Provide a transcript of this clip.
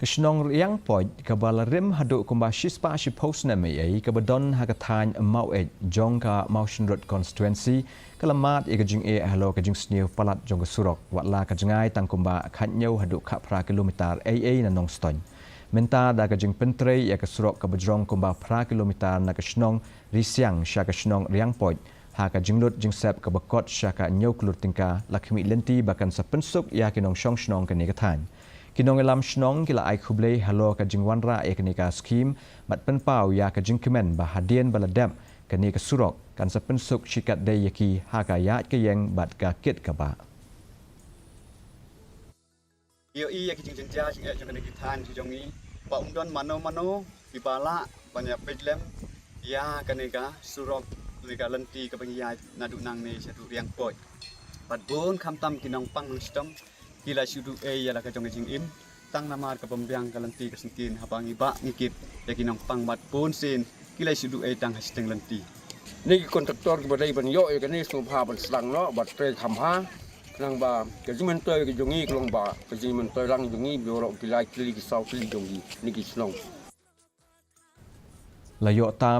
Shnong Riangpoit Kaba rim haduk kumba shispa shipos Snem kabadon hakatany mau jongka motion road constituency kalamat ikajing halo kajing snew palat jongka Surok watla kajengai tang kumba khatnyau haduk pra kilometer na nong stony menta da kajing pentre ya ke Surok kabajrong kumba pra kilometer na Shnong risiang sya Shnong Riangpoit ha kajing lut jing sep kabakot sya ka nyau Klur Tyngka lakmi lenti bahkan sapensuk ya kinong Shnong kani katany Kinong elam Shnong kila ai kublei halo ka jingwanra ekanika skim mat penpau ya ka jingkemen ba Hadien baladam kani ka Surok kan sapensuk shikat day yaki haka ya ke yang bat ka kit Kaba. Yo iya kijing-jingja jing kani kitan jongi pa undon mano ibala banyak Khlem ya kani ka Surok ka lenti ka bangiya naduk nang ne satu Riangpoit. Pat bon kamtam kinong pang sistem Kila sudu ya ka jong jing im tang namar ka pembiang kalanti ka sentin habang iba ngikip ya kinong pangmat pun sin kila sudu tang hasteng lenti ni kontraktor ki badai ban yo ka ni sum ha ban slang no bat tre kham ha nang ba ka jimen toy ka jongi klong ba ka jimen toy lang jongi bioro ki lai kli ki sau kli jongi ni ki Shnong Layo tam